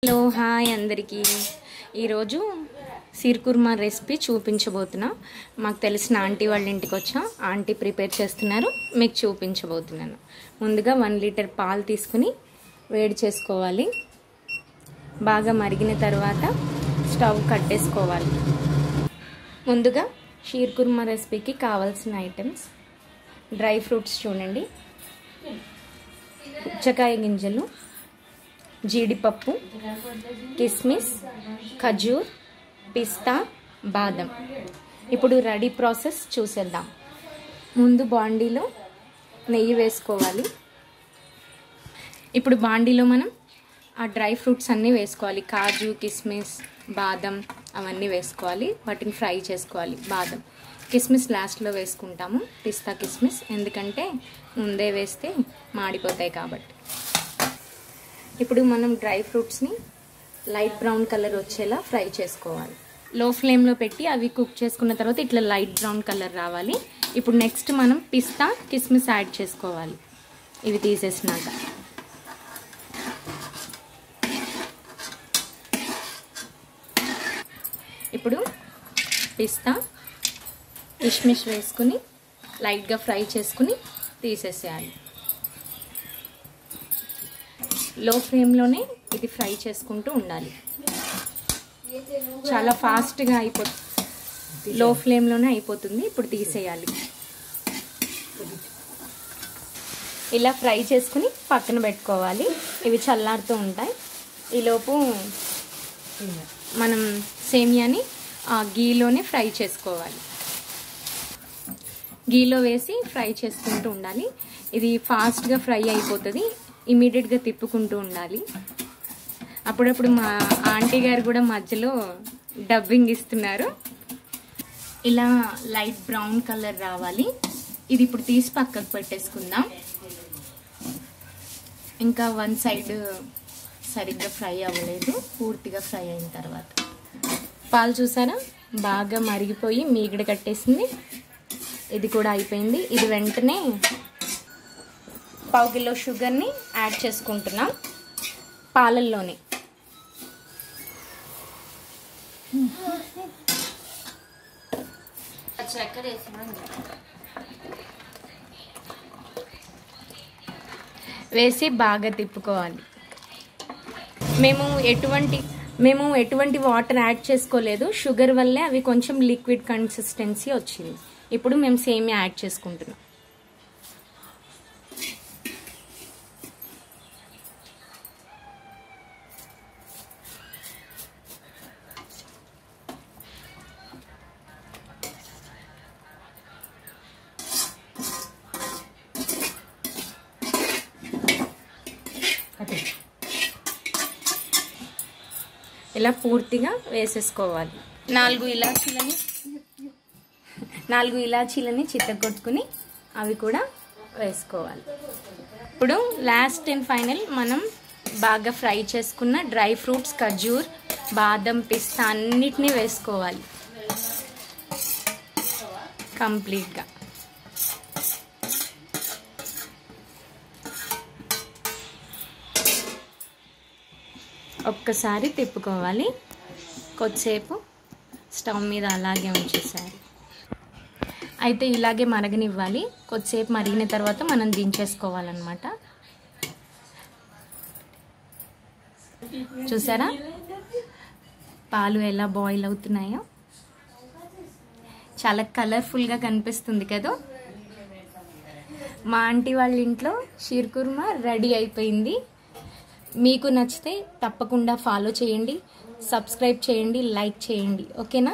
Hello hi అందరికీ ఈరోజు సీర్ kurma recipe చూపించబోతున్నా. మాకు తెలిసిన ఆంటీ వాళ్ళ ఇంటికి వచ్చా. ఆంటీ ప్రిపేర్ చేస్తున్నారు, మీకు చూపించబోతున్నాను. ముందుగా 1 లీటర్ పాలు తీసుకుని వేడి చేసుకోవాలి. బాగా మరిగిన తర్వాత స్టవ్ కట్టేసుకోవాలి. ముందుగా షీర్ కుర్మా రెసిపీకి కావాల్సిన ఐటమ్స్: డ్రై ఫ్రూట్స్ చూడండి, పుచ్చకాయ గింజలు, జీడిపప్పు, కిస్మిస్, ఖజూర్, పిస్తా, బాదం. ఇప్పుడు రెడీ ప్రాసెస్ చూసేద్దాం. ముందు బాండీలో నెయ్యి వేసుకోవాలి. ఇప్పుడు బాండీలో మనం ఆ డ్రై ఫ్రూట్స్ అన్నీ వేసుకోవాలి. కాజు, కిస్మిస్, బాదం అవన్నీ వేసుకోవాలి. వాటిని ఫ్రై చేసుకోవాలి. బాదం, కిస్మిస్ లాస్ట్లో వేసుకుంటాము. పిస్తా, కిస్మిస్ ఎందుకంటే ముందే వేస్తే మాడిపోతాయి కాబట్టి. ఇప్పుడు మనం డ్రై ఫ్రూట్స్ని లైట్ బ్రౌన్ కలర్ వచ్చేలా ఫ్రై చేసుకోవాలి. లో ఫ్లేమ్లో పెట్టి అవి కుక్ చేసుకున్న తర్వాత ఇట్లా లైట్ బ్రౌన్ కలర్ రావాలి. ఇప్పుడు నెక్స్ట్ మనం పిస్తా, కిస్మిస్ యాడ్ చేసుకోవాలి. ఇవి తీసేసినాక ఇప్పుడు పిస్తా, కిస్మిస్ వేసుకుని లైట్గా ఫ్రై చేసుకుని తీసేసేయాలి. లో ఫ్లేమ్లోనే ఇది ఫ్రై చేసుకుంటూ ఉండాలి. చాలా ఫాస్ట్గా అయిపోతుంది, లో ఫ్లేమ్లోనే అయిపోతుంది. ఇప్పుడు తీసేయాలి. ఇలా ఫ్రై చేసుకుని పక్కన పెట్టుకోవాలి. ఇవి చల్లారుతూ ఉంటాయి. ఈలోపు మనం సేమియాని గీలోనే ఫ్రై చేసుకోవాలి. గీలో వేసి ఫ్రై చేసుకుంటూ ఉండాలి. ఇది ఫాస్ట్గా ఫ్రై అయిపోతుంది. ఇమీడియట్గా తిప్పుకుంటూ ఉండాలి. అప్పుడప్పుడు మా ఆంటీ గారు కూడా మధ్యలో డబ్బింగ్ ఇస్తున్నారు. ఇలా లైట్ బ్రౌన్ కలర్ రావాలి. ఇది ఇప్పుడు తీసి పక్కకు పెట్టేసుకుందాం. ఇంకా వన్ సైడ్ సరిగ్గా ఫ్రై అవ్వలేదు. పూర్తిగా ఫ్రై అయిన తర్వాత పాలు చూసారా, బాగా మరిగిపోయి మీగడ కట్టేసింది. ఇది కూడా అయిపోయింది. ఇది వెంటనే 1/2 కిలో షుగర్ని యాడ్ చేసుకుంటున్నాం పాలల్లోనే. వేసి బాగా తిప్పుకోవాలి. మేము ఎటువంటి వాటర్ యాడ్ చేసుకోలేదు. షుగర్ వల్లే అవి కొంచెం లిక్విడ్ కన్సిస్టెన్సీ వచ్చింది. ఇప్పుడు మేము సేమియా యాడ్ చేసుకుంటున్నాం. ఇలా పూర్తిగా వేసేసుకోవాలి. 4 ఇలాచీలని చిత్తగొట్టుకుని అవి కూడా వేసుకోవాలి. ఇప్పుడు లాస్ట్ అండ్ ఫైనల్ మనం బాగా ఫ్రై చేసుకున్న డ్రై ఫ్రూట్స్, ఖజూర్, బాదం, పిస్తా అన్నిటినీ వేసుకోవాలి కంప్లీట్గా. ఒక్కసారి తిప్పుకోవాలి. కొద్దిసేపు స్టవ్ మీద అలాగే ఉంచేసారి. అయితే ఇలాగే మరగనివ్వాలి. కొద్దిసేపు మరిగిన తర్వాత మనం దించేసుకోవాలన్నమాట. చూసారా పాలు ఎలా బాయిల్ అవుతున్నాయో? చాలా కలర్ఫుల్గా కనిపిస్తుంది కదా. మా ఆంటీ వాళ్ళ ఇంట్లో షీర్ కుర్మా రెడీ అయిపోయింది. మీకు నచ్చితే తప్పకుండా ఫాలో చేయండి, సబ్స్క్రైబ్ చేయండి, లైక్ చేయండి. ఓకేనా?